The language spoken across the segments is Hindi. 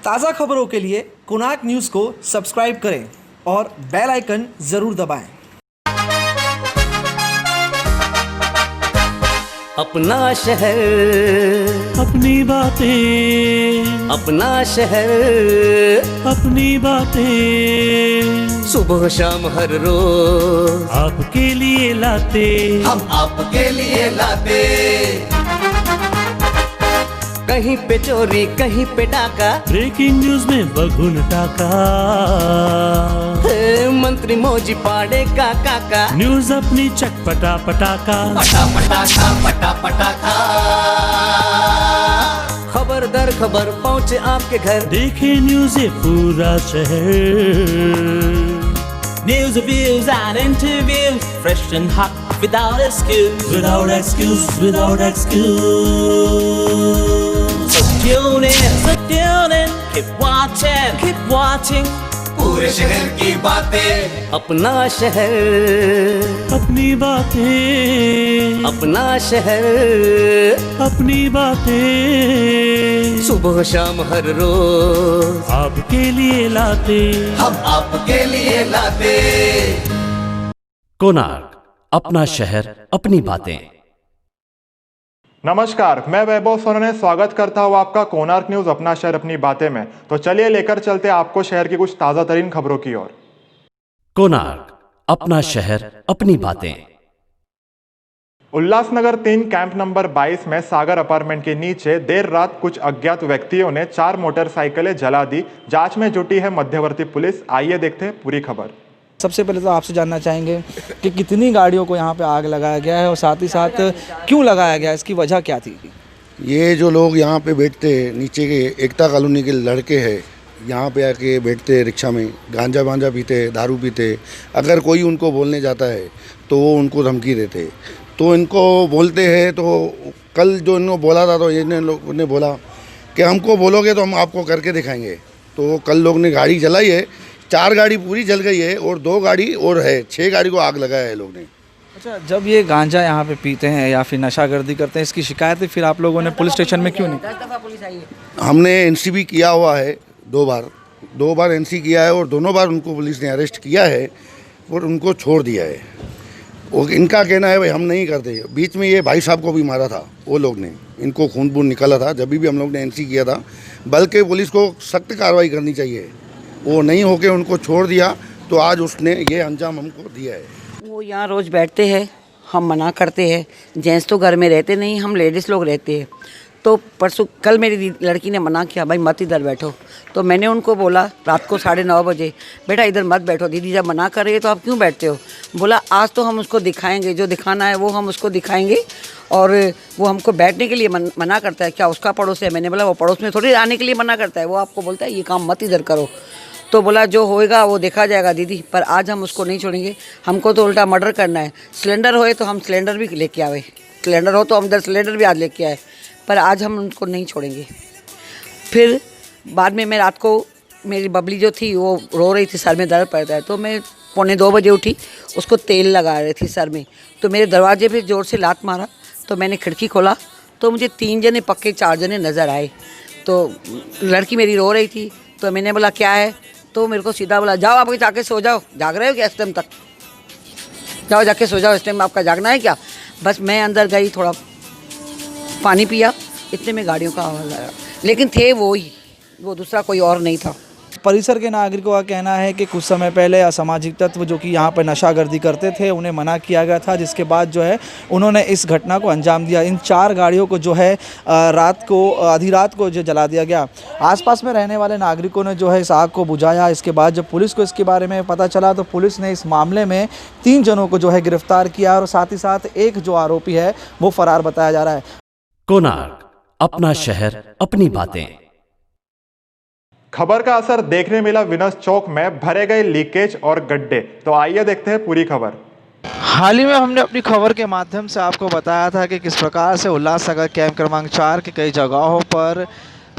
ताज़ा खबरों के लिए कोणार्क न्यूज़ को सब्सक्राइब करें और बेल आइकन ज़रूर दबाएं। अपना शहर, अपनी बातें, अपना शहर, अपनी बातें, सुबह शाम हर रोज आपके लिए लाते, हम आपके लिए लाते। कहीं पे चोरी, कहीं पे डाका, ब्रेकिंग न्यूज में बगुन टाका, मंत्री मौजी पाड़े का काका, न्यूज अपनी चटपटा पटाका, पटा पटाखा पटा पटाखा। खबर दर खबर पहुँचे आपके घर, देखे न्यूज ये पूरा शहर। News, reviews and interviews, fresh and hot, without excuse. Without excuse, without excuse. So tune in, keep watching. पूरे शहर की बातें, अपना शहर, अपनी बातें, अपना शहर, अपनी बातें, सुबह शाम हर रोज आपके लिए लाते, हम आपके लिए लाते। कोणार्क, अपना शहर अपनी बातें। नमस्कार, मैं वैभव सोनने स्वागत करता हूँ आपका कोणार्क न्यूज़ अपना शहर अपनी बातें में। तो चलिए लेकर चलते आपको शहर की कुछ ताज़ा तरीन खबरों की ओर। कोणार्क, अपना शहर अपनी बातें। उल्लासनगर 3 कैंप नंबर 22 में सागर अपार्टमेंट के नीचे देर रात कुछ अज्ञात व्यक्तियों ने 4 मोटरसाइकिलें जला दी। जांच में जुटी है मध्यवर्ती पुलिस। आइए देखते हैं पूरी खबर। सबसे पहले तो आपसे जानना चाहेंगे कि कितनी गाड़ियों को यहाँ पे आग लगाया गया है और साथ ही साथ क्यों लगाया गया, इसकी वजह क्या थी? ये जो लोग यहाँ पे बैठते हैं, नीचे के एकता कॉलोनी के लड़के हैं, यहाँ पे आके बैठते हैं, रिक्शा में गांजा वांजा पीते, दारू पीते। अगर कोई उनको बोलने जाता है तो वो उनको धमकी देते। तो इनको बोलते हैं, तो कल जो इन्होंने बोला था तो इन लोगों ने बोला कि हमको बोलोगे तो हम आपको करके दिखाएंगे। तो कल लोग ने गाड़ी जलाई है, 4 गाड़ी पूरी जल गई है और 2 गाड़ी और है, 6 गाड़ी को आग लगाया है लोग ने। अच्छा, जब ये गांजा यहाँ पे पीते हैं या फिर नशागर्दी करते हैं, इसकी शिकायत फिर आप लोगों ने पुलिस स्टेशन में क्यों नहीं? हमने एनसी भी किया हुआ है 2 बार एनसी किया है और दोनों बार उनको पुलिस ने अरेस्ट किया है और उनको छोड़ दिया है। और इनका कहना है भाई हम नहीं करते। बीच में ये भाई साहब को भी मारा था वो लोग ने, इनको खून बून निकाला था जब भी हम लोग ने एनसी किया था। बल्कि पुलिस को सख्त कार्रवाई करनी चाहिए। वो नहीं होके उनको छोड़ दिया तो आज उसने ये अंजाम हमको दिया है। वो यहाँ रोज़ बैठते हैं, हम मना करते हैं। जेंट्स तो घर में रहते नहीं, हम लेडीज़ लोग रहते हैं। तो परसों कल मेरी लड़की ने मना किया, भाई मत इधर बैठो। तो मैंने उनको बोला रात को 9:30 बजे, बेटा इधर मत बैठो, दीदी जब मना कर रही है तो आप क्यों बैठते हो? बोला आज तो हम उसको दिखाएंगे, जो दिखाना है वो हम उसको दिखाएंगे। और वो हमको बैठने के लिए मना करता है, क्या उसका पड़ोस है? मैंने बोला वो पड़ोस में थोड़ी आने के लिए मना करता है, वो आपको बोलता है ये काम मत इधर करो। तो बोला जो होएगा वो देखा जाएगा दीदी, पर आज हम उसको नहीं छोड़ेंगे। हमको तो उल्टा मर्डर करना है। सिलेंडर होए तो हम सिलेंडर भी लेके आए, सिलेंडर हो तो हम 10 सिलेंडर भी आज लेके आए, पर आज हम उनको नहीं छोड़ेंगे। फिर बाद में मैं रात को, मेरी बबली जो थी वो रो रही थी, सर में दर्द पड़ता है, तो मैं 1:45 बजे उठी, उसको तेल लगा रही थी सर में। तो मेरे दरवाजे पे ज़ोर से लात मारा, तो मैंने खिड़की खोला तो मुझे 3 जने पक्के 4 जने नज़र आए। तो लड़की मेरी रो रही थी, तो मैंने बोला क्या है? तो मेरे को सीधा बोला जाओ आप जाके सो जाओ, जाग रहे हो क्या इस टाइम तक? जाओ जाके सो जाओ, इस टाइम आपका जागना है क्या? बस मैं अंदर गई, थोड़ा पानी पिया, इतने में गाड़ियों का आवाज़ आया, लेकिन थे वो ही, वो दूसरा कोई और नहीं था। परिसर के नागरिकों का कहना है कि कुछ समय पहले असामाजिक तत्व जो कि यहाँ पर नशागर्दी करते थे उन्हें मना किया गया था, जिसके बाद जो है उन्होंने इस घटना को अंजाम दिया। इन 4 गाड़ियों को जो है रात को, आधी रात को जो जला दिया गया। आसपास में रहने वाले नागरिकों ने जो है इस आग को बुझाया। इसके बाद जब पुलिस को इसके बारे में पता चला तो पुलिस ने इस मामले में 3 जनों को जो है गिरफ्तार किया और साथ ही साथ एक जो आरोपी है वो फरार बताया जा रहा है। कोणार्क, अपना शहर अपनी बातें। खबर का असर देखने मिला विनस चौक में भरे गए लीकेज और गड्ढे। तो आइए देखते हैं पूरी खबर। हाल ही में हमने अपनी खबर के माध्यम से आपको बताया था कि किस प्रकार से उल्लासनगर कैंप क्रमांक 4 की कई जगहों पर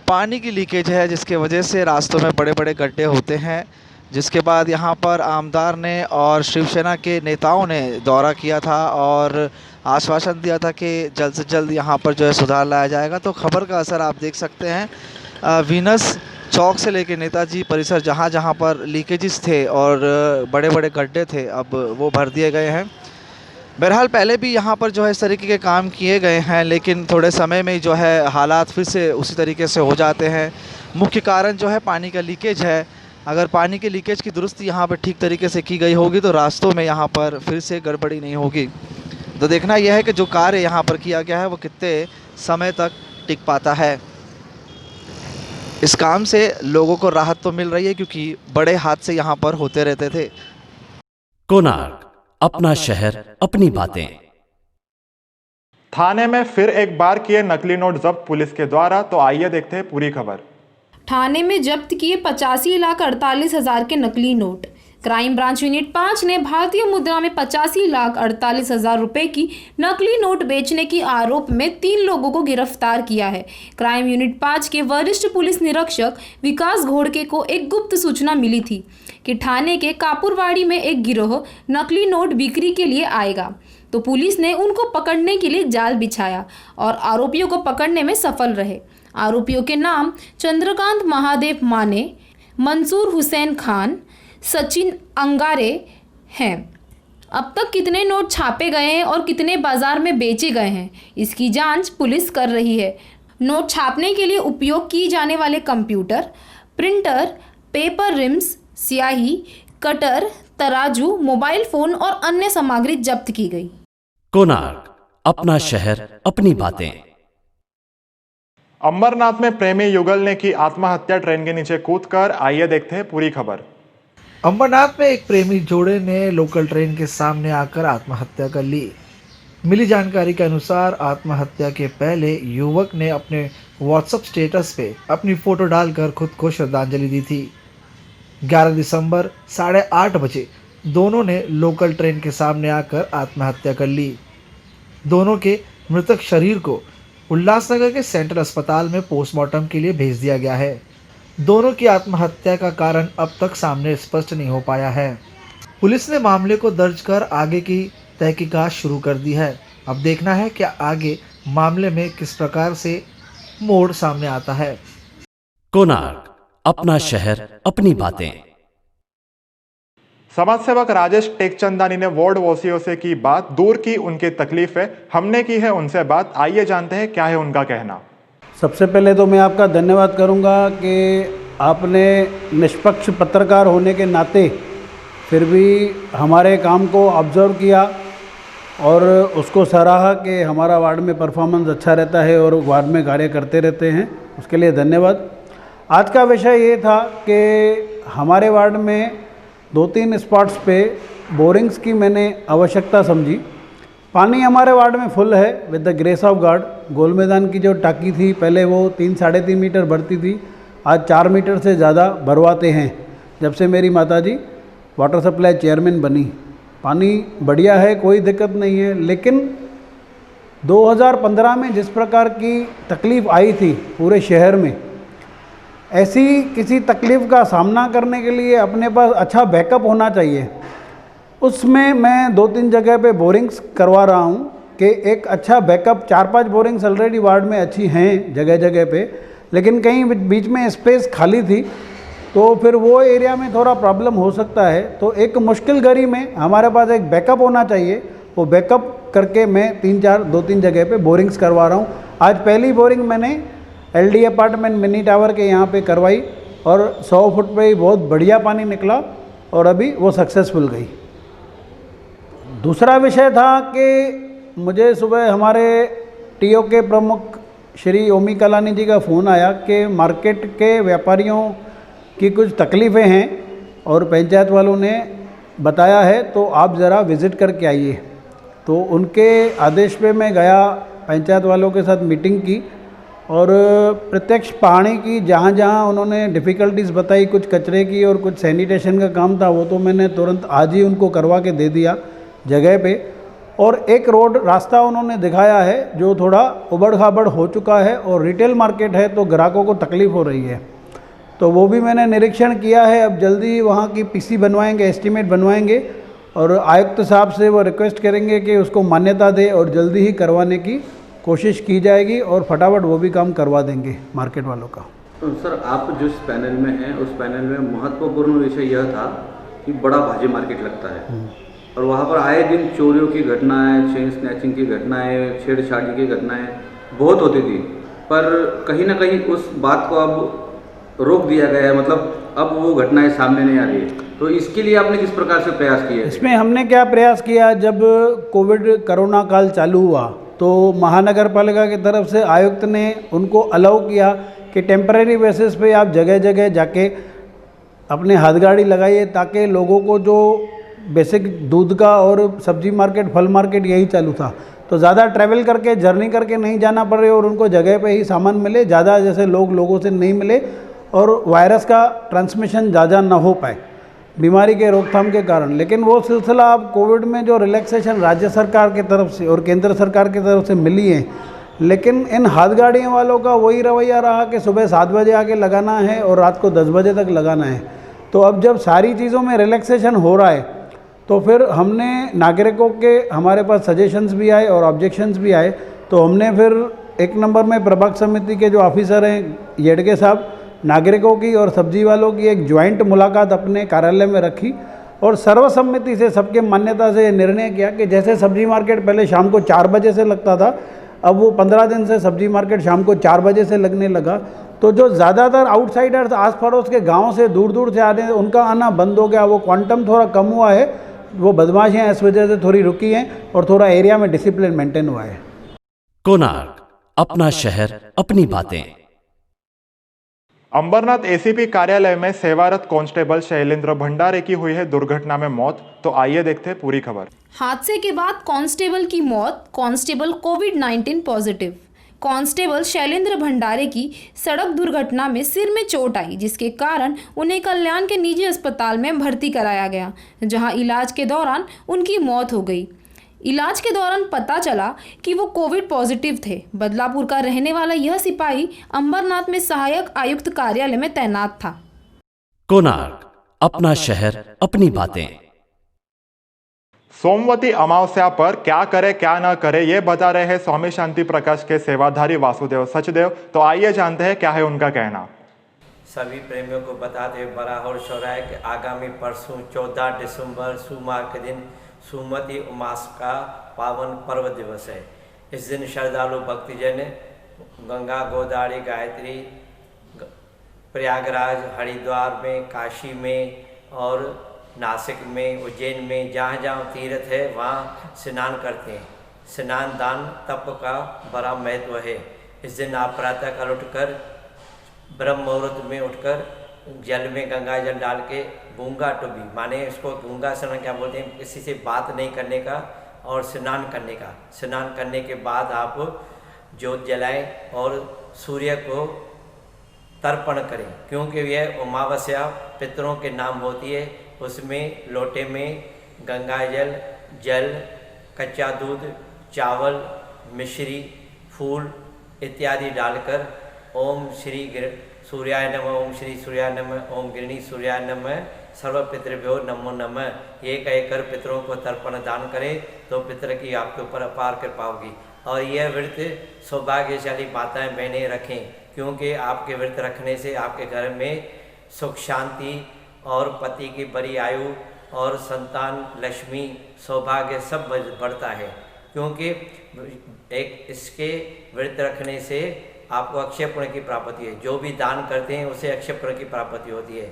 पानी की लीकेज है, जिसके वजह से रास्तों में बड़े बड़े गड्ढे होते हैं। जिसके बाद यहाँ पर आमदार ने और शिवसेना के नेताओं ने दौरा किया था और आश्वासन दिया था कि जल्द से जल्द यहाँ पर जो है सुधार लाया जाएगा। तो खबर का असर आप देख सकते हैं। वीनस चौक से लेके नेताजी परिसर जहाँ जहाँ पर लीकेजेस थे और बड़े बड़े गड्ढे थे, अब वो भर दिए गए हैं। बहरहाल पहले भी यहाँ पर जो है इस तरीके के काम किए गए हैं, लेकिन थोड़े समय में जो है हालात फिर से उसी तरीके से हो जाते हैं। मुख्य कारण जो है पानी का लीकेज है। अगर पानी के लीकेज की दुरुस्ती यहाँ पर ठीक तरीके से की गई होगी तो रास्तों में यहाँ पर फिर से गड़बड़ी नहीं होगी। तो देखना यह है कि जो कार्य यहाँ पर किया गया है वो कितने समय तक टिक पाता है। इस काम से लोगों को राहत तो मिल रही है क्योंकि बड़े हादसे यहाँ पर होते रहते थे। कोणार्क, अपना शहर, अपनी बातें। थाने में फिर एक बार किए नकली नोट जब्त पुलिस के द्वारा, तो आइए देखते हैं पूरी खबर। थाने में जब्त किए 85,48,000 के नकली नोट। क्राइम ब्रांच यूनिट 5 ने भारतीय मुद्रा में 85,48,000 रुपए की नकली नोट बेचने की आरोप में 3 लोगों को गिरफ्तार किया है। क्राइम यूनिट 5 के वरिष्ठ पुलिस निरीक्षक विकास घोड़के को एक गुप्त सूचना मिली थी कि थाने के कापुरवाड़ी में एक गिरोह नकली नोट बिक्री के लिए आएगा, तो पुलिस ने उनको पकड़ने के लिए जाल बिछाया और आरोपियों को पकड़ने में सफल रहे। आरोपियों के नाम चंद्रकांत महादेव माने, मंसूर हुसैन खान, सचिन अंगारे हैं। अब तक कितने नोट छापे गए हैं और कितने बाजार में बेचे गए हैं, इसकी जांच पुलिस कर रही है। नोट छापने के लिए उपयोग किए जाने वाले कंप्यूटर, प्रिंटर, पेपर रिम्स, स्याही, कटर, तराजू, मोबाइल फोन और अन्य सामग्री जब्त की गई। कोणार्क, अपना शहर, अपनी बातें। अंबरनाथ में प्रेमी युगल ने की आत्महत्या ट्रेन के नीचे कूदकर, आइए देखते हैं पूरी खबर। अंबरनाथ में एक प्रेमी जोड़े ने लोकल ट्रेन के सामने आकर आत्महत्या कर ली। मिली जानकारी के अनुसार आत्महत्या के पहले युवक ने अपने व्हाट्सएप स्टेटस पे अपनी फ़ोटो डालकर खुद को श्रद्धांजलि दी थी। 11 दिसंबर 8:30 बजे दोनों ने लोकल ट्रेन के सामने आकर आत्महत्या कर ली। दोनों के मृतक शरीर को उल्लासनगर के सेंट्रल अस्पताल में पोस्टमार्टम के लिए भेज दिया गया है। दोनों की आत्महत्या का कारण अब तक सामने स्पष्ट नहीं हो पाया है। पुलिस ने मामले को दर्ज कर आगे की तहकीकात शुरू कर दी है। अब देखना है कि आगे मामले में किस प्रकार से मोड़ सामने आता है। कोणार्क, अपना शहर, अपनी बातें। समाज सेवक राजेश टेकचंदानी ने वार्ड वासियों से की बात, दूर की उनकी तकलीफें, हमने की है उनसे बात, आइए जानते हैं क्या है उनका कहना। सबसे पहले तो मैं आपका धन्यवाद करूंगा कि आपने निष्पक्ष पत्रकार होने के नाते फिर भी हमारे काम को ऑब्जर्व किया और उसको सराहा कि हमारा वार्ड में परफॉर्मेंस अच्छा रहता है और वार्ड में कार्य करते रहते हैं, उसके लिए धन्यवाद। आज का विषय ये था कि हमारे वार्ड में 2-3 स्पॉट्स पे बोरिंग्स की मैंने आवश्यकता समझी। पानी हमारे वार्ड में फुल है with the grace of God. गोल मैदान की जो टाकी थी पहले वो 3-3.5 मीटर भरती थी, आज 4 मीटर से ज़्यादा भरवाते हैं जब से मेरी माताजी वाटर सप्लाई चेयरमैन बनी। पानी बढ़िया है, कोई दिक्कत नहीं है, लेकिन 2015 में जिस प्रकार की तकलीफ़ आई थी पूरे शहर में, ऐसी किसी तकलीफ़ का सामना करने के लिए अपने पास अच्छा बैकअप होना चाहिए। उसमें मैं 2-3 जगह पे बोरिंग्स करवा रहा हूँ कि एक अच्छा बैकअप, 4-5 बोरिंग्स ऑलरेडी वार्ड में अच्छी हैं जगह जगह पे, लेकिन कहीं बीच में स्पेस खाली थी तो फिर वो एरिया में थोड़ा प्रॉब्लम हो सकता है। तो एक मुश्किल घड़ी में हमारे पास एक बैकअप होना चाहिए, वो बैकअप करके मैं 2-3 जगह पे बोरिंग्स करवा रहा हूँ। आज पहली बोरिंग मैंने LD अपार्टमेंट मिनी टावर के यहाँ पे करवाई और 100 फुट पे ही बहुत बढ़िया पानी निकला और अभी वो सक्सेसफुल गई। दूसरा विषय था कि मुझे सुबह हमारे TO के प्रमुख श्री ओमी कलानी जी का फ़ोन आया कि मार्केट के व्यापारियों की कुछ तकलीफ़ें हैं और पंचायत वालों ने बताया है तो आप ज़रा विज़िट करके आइए। तो उनके आदेश पे मैं गया, पंचायत वालों के साथ मीटिंग की और प्रत्यक्ष पहाड़ी की जहाँ जहाँ उन्होंने डिफ़िकल्टीज़ बताई, कुछ कचरे की और कुछ सैनिटेशन का काम था, वो तो मैंने तुरंत आज ही उनको करवा के दे दिया जगह पे। और एक रोड रास्ता उन्होंने दिखाया है जो थोड़ा उबड़ खाबड़ हो चुका है और रिटेल मार्केट है तो ग्राहकों को तकलीफ़ हो रही है, तो वो भी मैंने निरीक्षण किया है। अब जल्दी वहाँ की PC बनवाएंगे, एस्टीमेट बनवाएंगे और आयुक्त साहब से वो रिक्वेस्ट करेंगे कि उसको मान्यता दे और जल्दी ही करवाने की कोशिश की जाएगी और फटाफट वो भी काम करवा देंगे मार्केट वालों का। सर आप जिस पैनल में हैं उस पैनल में महत्वपूर्ण विषय यह था कि बड़ा भाजी मार्केट लगता है और वहाँ पर आए दिन चोरियों की घटनाएं, चेन स्नैचिंग की घटनाएं, छेड़छाड़ी की घटनाएं बहुत होती थी, पर कहीं ना कहीं उस बात को अब रोक दिया गया है, मतलब अब वो घटनाएं सामने नहीं आ रही है। तो इसके लिए आपने किस प्रकार से प्रयास किए? इसमें हमने क्या प्रयास किया, जब कोविड कोरोना काल चालू हुआ तो महानगर पालिका की तरफ से आयुक्त ने उनको अलाउ किया कि टेम्परेरी बेसिस पे आप जगह जगह जाके अपने हाथगाड़ी लगाइए, ताकि लोगों को जो बेसिक दूध का और सब्जी मार्केट, फल मार्केट यही चालू था, तो ज़्यादा ट्रैवल करके, जर्नी करके नहीं जाना पड़े और उनको जगह पे ही सामान मिले, ज़्यादा जैसे लोगों से नहीं मिले और वायरस का ट्रांसमिशन ज़्यादा ना हो पाए बीमारी के रोकथाम के कारण। लेकिन वो सिलसिला अब कोविड में जो रिलैक्सेशन राज्य सरकार की तरफ से और केंद्र सरकार की तरफ से मिली है, लेकिन इन हाथ गाड़ियों वालों का वही रवैया रहा कि सुबह 7 बजे आके लगाना है और रात को 10 बजे तक लगाना है। तो अब जब सारी चीज़ों में रिलैक्सेशन हो रहा है तो फिर हमने नागरिकों के, हमारे पास सजेशंस भी आए और ऑब्जेक्शंस भी आए, तो हमने फिर 1 नंबर में प्रभाग समिति के जो ऑफिसर हैं येडगे साहब, नागरिकों की और सब्जी वालों की एक ज्वाइंट मुलाकात अपने कार्यालय में रखी और सर्वसम्मति से, सबके मान्यता से निर्णय किया कि जैसे सब्जी मार्केट पहले शाम को 4 बजे से लगता था, अब वो 15 दिन से सब्जी मार्केट शाम को 4 बजे से लगने लगा। तो जो ज़्यादातर आउटसाइडर्स, आस पड़ोस के गाँव से दूर दूर से आ रहे हैं, उनका आना बंद हो गया, वो क्वांटम थोड़ा कम हुआ है, वो बदमाशियाँ इस वजह से थोड़ी रुकी हैं और थोड़ा एरिया में डिसिप्लिन मेंटेन हुआ है। कोणार्क, अपना शहर, अपनी बातें। अंबरनाथ एसीपी कार्यालय में सेवारत कांस्टेबल शैलेंद्र भंडारे की हुई है दुर्घटना में मौत। तो आइए देखते हैं पूरी खबर। हादसे के बाद कांस्टेबल की मौत, कांस्टेबल कोविड-19 पॉजिटिव। कांस्टेबल शैलेंद्र भंडारे की सड़क दुर्घटना में सिर में चोट आई, जिसके कारण उन्हें कल्याण के निजी अस्पताल में भर्ती कराया गया, जहां इलाज के दौरान उनकी मौत हो गई। इलाज के दौरान पता चला कि वो कोविड पॉजिटिव थे। बदलापुर का रहने वाला यह सिपाही अंबरनाथ में सहायक आयुक्त कार्यालय में तैनात था। कोणार्क, अपना शहर, अपनी बातें। सोमवती अमावस्या पर क्या करे क्या न करे ये बता रहे हैं स्वामी शांति प्रकाश के सेवाधारी वासुदेव सचदेव। तो आइए जानते हैं क्या है उनका कहना। सभी प्रेमियों को बताते हुए बड़ा हर्ष हो रहा है कि आगामी परसों 14 दिसंबर सोमवार के दिन सोमवती उमास का पावन पर्व दिवस है। इस दिन श्रद्धालु भक्तजन गंगा, गोदावरी, गायत्री, प्रयागराज, हरिद्वार में, काशी में और नासिक में, उज्जैन में, जहाँ जहाँ तीर्थ है वहाँ स्नान करते हैं। स्नान दान तप का बड़ा महत्व है। इस दिन आप प्रातःकाल उठकर ब्रह्म मुहूर्त में उठकर जल में गंगा जल डाल के गूंगा टुबी, माने इसको गूंगा स्नान क्या बोलते हैं, किसी से बात नहीं करने का और स्नान करने का। स्नान करने के बाद आप ज्योत जलाएं और सूर्य को तर्पण करें, क्योंकि यह अमावस्या पितरों के नाम होती है। उसमें लोटे में गंगा जल, कच्चा दूध, चावल, मिश्री, फूल इत्यादि डालकर ओम श्री सूर्याय नमः, ओम श्री सूर्याय नमः, ओम गिरणी सूर्याय नमः, सर्व पितृभ्यो नमो नमः ये कहकर पितरों को तर्पण दान करें तो पितर की आपके ऊपर अपार कृपा होगी। और यह व्रत सौभाग्यशाली माताएं बहनें रखें, क्योंकि आपके व्रत रखने से आपके घर में सुख शांति और पति की बड़ी आयु और संतान, लक्ष्मी, सौभाग्य सब बढ़ता है। क्योंकि एक इसके व्रत रखने से आपको अक्षय पुण्य की प्राप्ति है। जो भी दान करते हैं उसे अक्षय पुण्य की प्राप्ति होती है।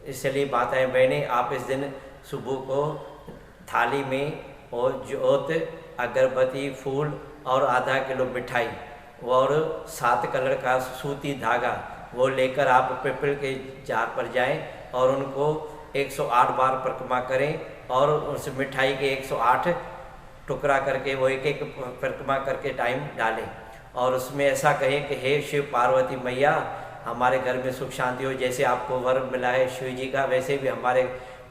इसलिए माताएं बहनें आप इस दिन सुबह को थाली में और जोत, अगरबत्ती, फूल और आधा किलो मिठाई और 7 कलर का सूती धागा वो लेकर आप पीपल के जार पर जाएं और उनको 108 बार परिक्रमा करें और उस मिठाई के 108 टुकड़ा करके वो एक एक परिक्रमा करके टाइम डालें और उसमें ऐसा कहें कि हे शिव पार्वती मैया, हमारे घर में सुख शांति हो। जैसे आपको वर मिला है शिव जी का, वैसे भी हमारे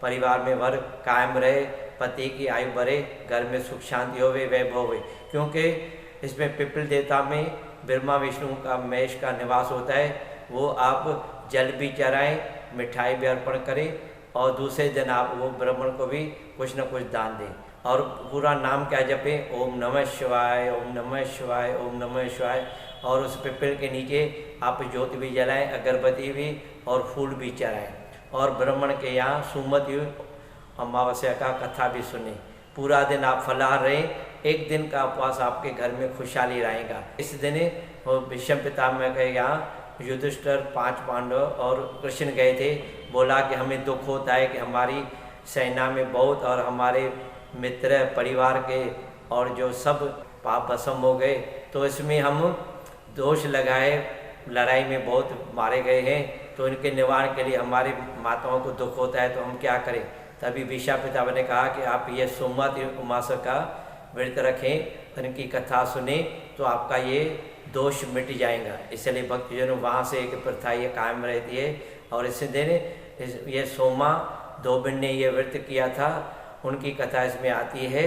परिवार में वर कायम रहे, पति की आयु बढ़े, घर में सुख शांति होवे, वैभव होवे। क्योंकि इसमें पिपल देवता में ब्रह्मा विष्णु का महेश का निवास होता है। वो आप जल भी चढ़ाएं, मिठाई भी अर्पण करें और दूसरे दिन आप वो ब्राह्मण को भी कुछ न कुछ दान दें और पूरा नाम क्या जपें, ओम नमः शिवाय, ओम नमः शिवाय, ओम नमः शिवाय। और उस पिपल के नीचे आप ज्योति भी जलाएं, अगरबत्ती भी और फूल भी चढ़ाएं, और ब्राह्मण के यहाँ सुमति अमावस्या का कथा भी सुने। पूरा दिन आप फलाहार रहें, एक दिन का उपवास आपके घर में खुशहाली रहेगा। इस दिन विषम पितामह के यहाँ युधिष्ठिर 5 पांडव और कृष्ण गए थे। बोला कि हमें दुख होता है कि हमारी सेना में बहुत और हमारे मित्र परिवार के और जो सब पाप भस्म हो गए, तो इसमें हम दोष लगाए, लड़ाई में बहुत मारे गए हैं, तो इनके निवारण के लिए हमारे माताओं को दुख होता है, तो हम क्या करें। तभी विषा पितामह ने कहा कि आप ये सोमवार उमास का व्रत रखें, इनकी कथा सुने, तो आपका ये दोष मिट जाएगा। इसलिए भक्तजनों वहाँ से एक प्रथा ये कायम रहती है। और इस दिन ये सोमा धोबिन ने ये व्रत किया था, उनकी कथा इसमें आती है,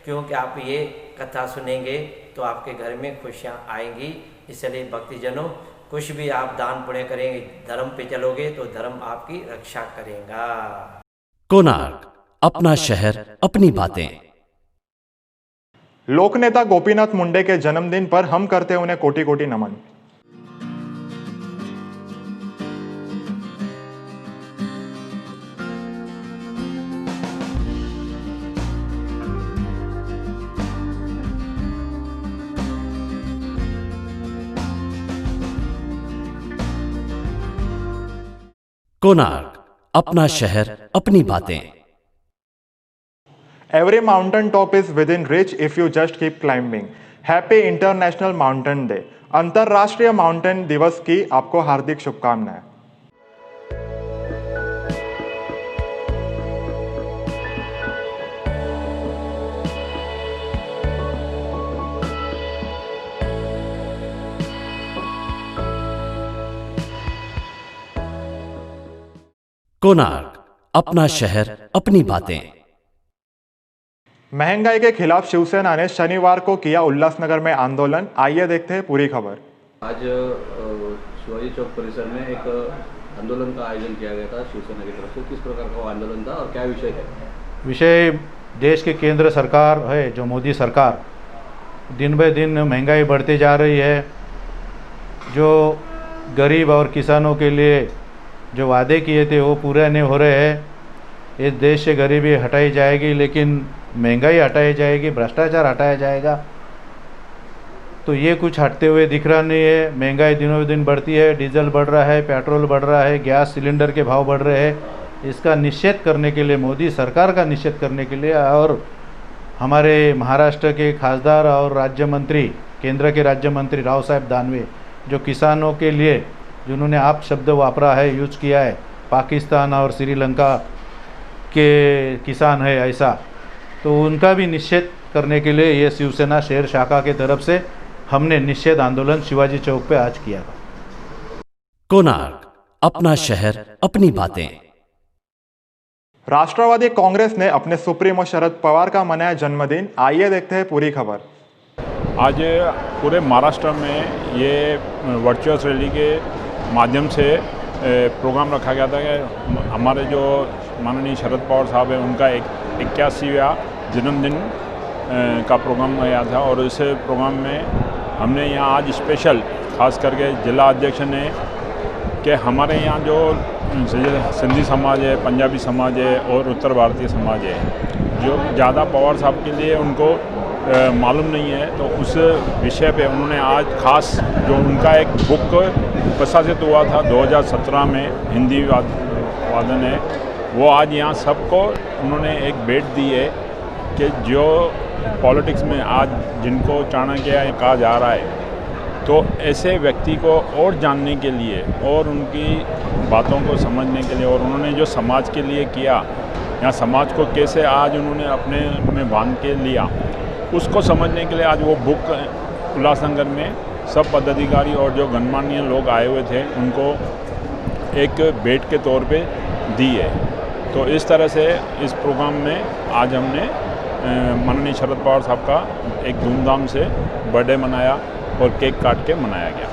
क्योंकि आप ये कथा सुनेंगे तो आपके घर में खुशियाँ आएंगी। इसलिए भक्तजनों कुछ भी आप दान पुण्य करेंगे, धर्म पे चलोगे तो धर्म आपकी रक्षा करेगा। कोणार्क, अपना शहर अपनी बातें। लोकनेता गोपीनाथ मुंडे के जन्मदिन पर हम करते हैं उन्हें कोटि कोटि नमन। कोणार्क, अपना शहर अपनी बातें। Every mountain top is within reach if you just keep climbing. Happy International Mountain Day. अंतर्राष्ट्रीय माउंटेन दिवस की आपको हार्दिक शुभकामनाएं। कोणार्क, अपना शहर अपनी बातें। महंगाई के खिलाफ शिवसेना ने शनिवार को किया उल्लासनगर में आंदोलन। आइए देखते हैं पूरी खबर। आज शिवाजी चौक परिसर में एक आंदोलन का आयोजन किया गया था शिवसेना की तरफ से। किस प्रकार का वो आंदोलन था और क्या विषय है? विषय देश की केंद्र सरकार है, जो मोदी सरकार, दिन ब दिन महंगाई बढ़ती जा रही है। जो गरीब और किसानों के लिए जो वादे किए थे वो पूरे नहीं हो रहे हैं। इस देश से गरीबी हटाई जाएगी, लेकिन महंगाई हटाई जाएगी, भ्रष्टाचार हटाया जाएगा, तो ये कुछ हटते हुए दिख रहा नहीं है। महंगाई दिनों दिन बढ़ती है, डीजल बढ़ रहा है, पेट्रोल बढ़ रहा है, गैस सिलेंडर के भाव बढ़ रहे हैं। इसका निषेध करने के लिए, मोदी सरकार का निषेध करने के लिए, और हमारे महाराष्ट्र के खासदार और राज्य मंत्री, केंद्र के राज्य मंत्री राव साहब दानवे, जो किसानों के लिए जिन्होंने आप शब्द वापरा है, यूज किया है, पाकिस्तान और श्रीलंका के किसान है ऐसा, तो उनका भी निषेध करने के लिए ये शिवसेना शहर शाखा के तरफ से हमने निषेध आंदोलन शिवाजी चौक पे आज किया था। कोणार्क, अपना शहर अपनी बातें। राष्ट्रवादी कांग्रेस ने अपने सुप्रीमो शरद पवार का मनाया जन्मदिन। आइए देखते हैं पूरी खबर। आज पूरे महाराष्ट्र में ये वर्चुअल रैली के माध्यम से प्रोग्राम रखा गया था कि हमारे जो माननीय शरद पवार साहब हैं उनका 81वां जन्मदिन का प्रोग्राम आया था। और इस प्रोग्राम में हमने यहाँ आज स्पेशल खास करके जिला अध्यक्ष ने कि हमारे यहाँ जो सिंधी समाज है, पंजाबी समाज है और उत्तर भारतीय समाज है, जो ज़्यादा पवार साहब के लिए उनको मालूम नहीं है, तो उस विषय पे उन्होंने आज खास जो उनका एक बुक प्रकाशित हुआ था 2017 में, हिंदी वादन है, वो आज यहाँ सबको उन्होंने एक भेंट दी है कि जो पॉलिटिक्स में आज जिनको चाणक्य कहा जा रहा है, तो ऐसे व्यक्ति को और जानने के लिए और उनकी बातों को समझने के लिए और उन्होंने जो समाज के लिए किया, या समाज को कैसे आज उन्होंने अपने में बांध के लिया, उसको समझने के लिए आज वो बुक उल्लासनगर में सब पदाधिकारी और जो गणमान्य लोग आए हुए थे उनको एक भेंट के तौर पे दी है। तो इस तरह से इस प्रोग्राम में आज हमने माननीय शरद पवार साहब का एक धूमधाम से बर्थडे मनाया और केक काट के मनाया गया।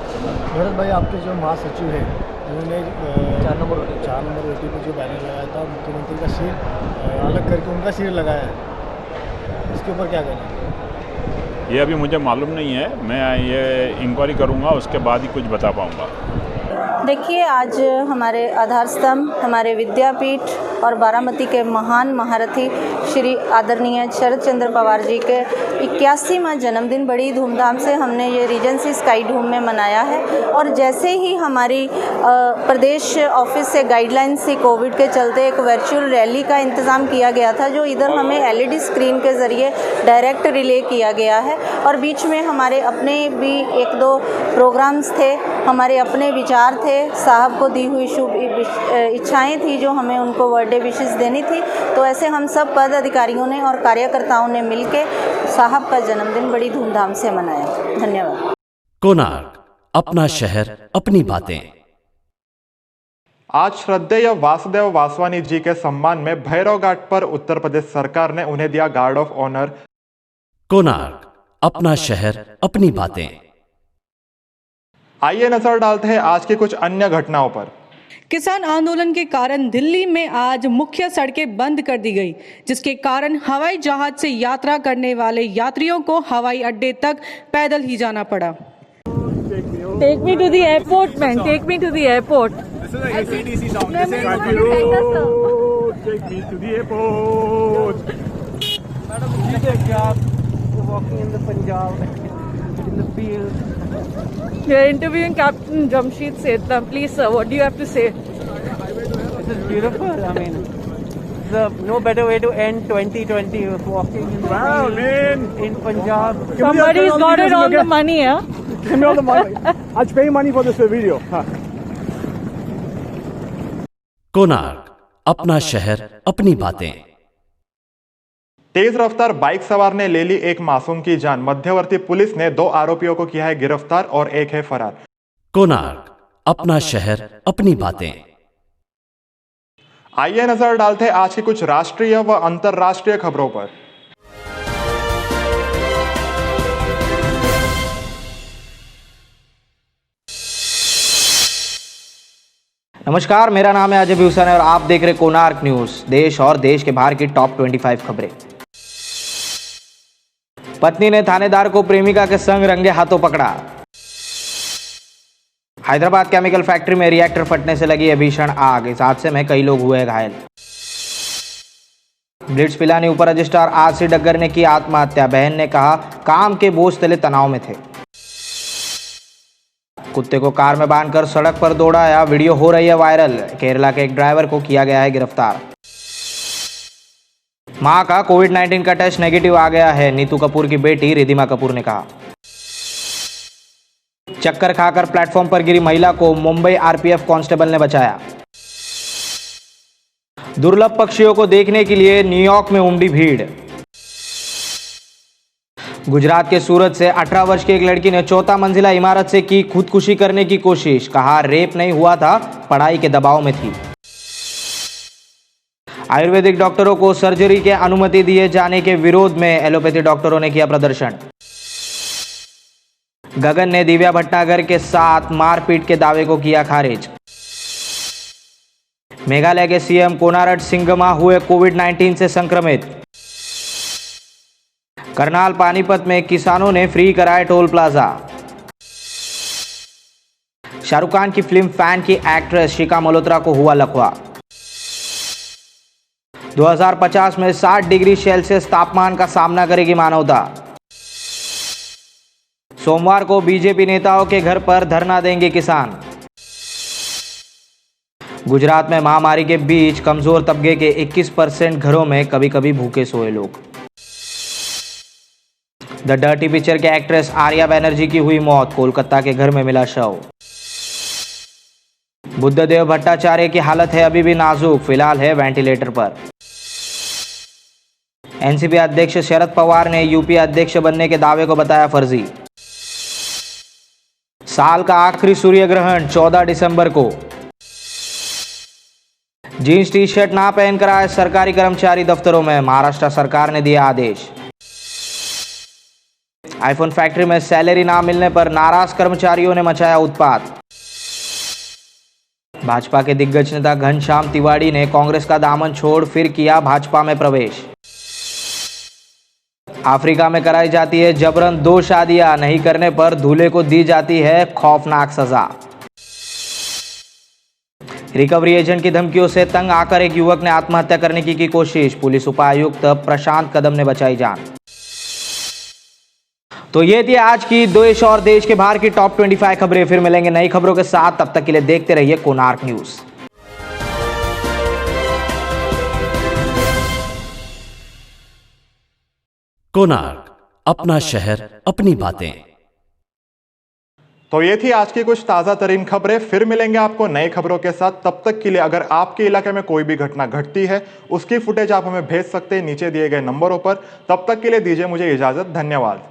भरत भाई, आपके जो महासचिव हैं उन्होंने 4 नंबर रोटी पर जो बैनर लगाया था, मुख्यमंत्री का सिर अलग करके उनका सिर लगाया है, इसके ऊपर क्या कहना है? ये अभी मुझे मालूम नहीं है, मैं ये इंक्वायरी करूँगा, उसके बाद ही कुछ बता पाऊँगा। देखिए, आज हमारे आधार स्तंभ, हमारे विद्यापीठ और बारामती के महान महारथी श्री आदरणीय शरद चंद्र पवार जी के 81वां जन्मदिन बड़ी धूमधाम से हमने ये रीजेंसी स्काई डोम में मनाया है। और जैसे ही हमारी प्रदेश ऑफिस से गाइडलाइंस थी, कोविड के चलते एक वर्चुअल रैली का इंतज़ाम किया गया था, जो इधर हमें LED स्क्रीन के ज़रिए डायरेक्ट रिले किया गया है। और बीच में हमारे अपने भी 1-2 प्रोग्राम्स थे, हमारे अपने विचार थे, साहब को दी हुई शुभ इच्छाएं थी जो हमें उनको बर्थडे विशेस देनी थी। तो ऐसे हम सब पद अधिकारियों ने और कार्यकर्ताओं ने मिलके साहब का जन्मदिन बड़ी धूमधाम से मनाया। धन्यवाद। कोणार्क, अपना शहर, अपनी बातें। आज श्रद्धेय वासुदेव वासवानी जी के सम्मान में भैरव घाट पर उत्तर प्रदेश सरकार ने उन्हें दिया गार्ड ऑफ ऑनर। कोणार्क, अपना शहर, अपनी बातें। आइए नजर डालते हैं आज की कुछ अन्य घटनाओं पर। किसान आंदोलन के कारण दिल्ली में आज मुख्य सड़कें बंद कर दी गई, जिसके कारण हवाई जहाज से यात्रा करने वाले यात्रियों को हवाई अड्डे तक पैदल ही जाना पड़ा। Take me to the airport, man. Take me to the airport. This is ACDC sound. This is Take me to the airport. Madam, walking in the Punjab, in the field. We are interviewing Captain Jamshed Setna. Please, sir, what do you have to say? This is beautiful. I mean, there's no better way to end 2020 walking in the field in Punjab. Somebody's got it on the money, huh? Give me all the money. I'll pay money for this video. Konark, अपना शहर, अपनी बातें। तेज रफ्तार बाइक सवार ने ले ली एक मासूम की जान। मध्यवर्ती पुलिस ने 2 आरोपियों को किया है गिरफ्तार और एक है फरार। कोणार्क, अपना शहर, अपनी बातें। आइए नजर डालते हैं आज की कुछ राष्ट्रीय व अंतर्राष्ट्रीय खबरों पर। नमस्कार, मेरा नाम है अजय भूषण और आप देख रहे कोणार्क न्यूज। देश और देश के बाहर की टॉप 25 खबरें। पत्नी ने थानेदार को प्रेमिका के संग रंगे हाथों पकड़ा। हैदराबाद केमिकल फैक्ट्री में रिएक्टर फटने से लगी है भीषण आग। इस हादसे में कई लोग हुए घायल। ब्लिट्स पिलानी उप रजिस्ट्रार आरसी डग्गर ने की आत्महत्या। बहन ने कहा काम के बोझ तले तनाव में थे। कुत्ते को कार में बांधकर सड़क पर दौड़ाया, वीडियो हो रही है वायरल। केरला के एक ड्राइवर को किया गया है गिरफ्तार। मां का कोविड-19 का टेस्ट नेगेटिव आ गया है, नीतू कपूर की बेटी रिधिमा कपूर ने कहा। चक्कर खाकर प्लेटफॉर्म पर गिरी महिला को मुंबई आरपीएफ कांस्टेबल ने बचाया। दुर्लभ पक्षियों को देखने के लिए न्यूयॉर्क में उमड़ी भीड़। गुजरात के सूरत से 18 वर्ष की एक लड़की ने 4th मंजिला इमारत से की खुदकुशी करने की कोशिश। कहा रेप नहीं हुआ था, पढ़ाई के दबाव में थी। आयुर्वेदिक डॉक्टरों को सर्जरी के अनुमति दिए जाने के विरोध में एलोपैथी डॉक्टरों ने किया प्रदर्शन। गगन ने दिव्या भटनागर के साथ मारपीट के दावे को किया खारिज। मेघालय के सीएम कोनारड सिंगमा हुए कोविड-19 से संक्रमित। करनाल पानीपत में किसानों ने फ्री कराए टोल प्लाजा। शाहरुख खान की फिल्म फैन की एक्ट्रेस शिखा मल्होत्रा को हुआ लकवा। 2050 में 60 डिग्री सेल्सियस तापमान का सामना करेगी मानवता। सोमवार को बीजेपी नेताओं के घर पर धरना देंगे किसान। गुजरात में महामारी के बीच कमजोर तबके के 21% घरों में कभी कभी भूखे सोए लोग। द डर्टी पिक्चर के एक्ट्रेस आर्या बनर्जी की हुई मौत, कोलकाता के घर में मिला शव। बुद्धदेव भट्टाचार्य की हालत है अभी भी नाजुक, फिलहाल है वेंटिलेटर पर। एनसीपी अध्यक्ष शरद पवार ने यूपी अध्यक्ष बनने के दावे को बताया फर्जी। साल का आखिरी सूर्य ग्रहण 14 दिसंबर को। जींस टी शर्ट ना पहनकर आए सरकारी कर्मचारी दफ्तरों में, महाराष्ट्र सरकार ने दिया आदेश। आईफोन फैक्ट्री में सैलरी ना मिलने पर नाराज कर्मचारियों ने मचाया उत्पात। भाजपा के दिग्गज नेता घनश्याम तिवाड़ी ने कांग्रेस का दामन छोड़ फिर किया भाजपा में प्रवेश। अफ्रीका में कराई जाती है जबरन 2 शादियां, नहीं करने पर दूल्हे को दी जाती है खौफनाक सजा। रिकवरी एजेंट की धमकियों से तंग आकर एक युवक ने आत्महत्या करने की कोशिश, पुलिस उपायुक्त प्रशांत कदम ने बचाई जान। तो ये थी आज की देश और देश के बाहर की टॉप 25 खबरें। फिर मिलेंगे नई खबरों के साथ, तब तक के लिए देखते रहिए कोणार्क न्यूज। कोणार्क, अपना शहर अपनी बातें। तो ये थी आज की कुछ ताज़ा तरीन खबरें। फिर मिलेंगे आपको नई खबरों के साथ। तब तक के लिए अगर आपके इलाके में कोई भी घटना घटती है उसकी फुटेज आप हमें भेज सकते हैं नीचे दिए गए नंबरों पर। तब तक के लिए दीजिए मुझे इजाज़त। धन्यवाद।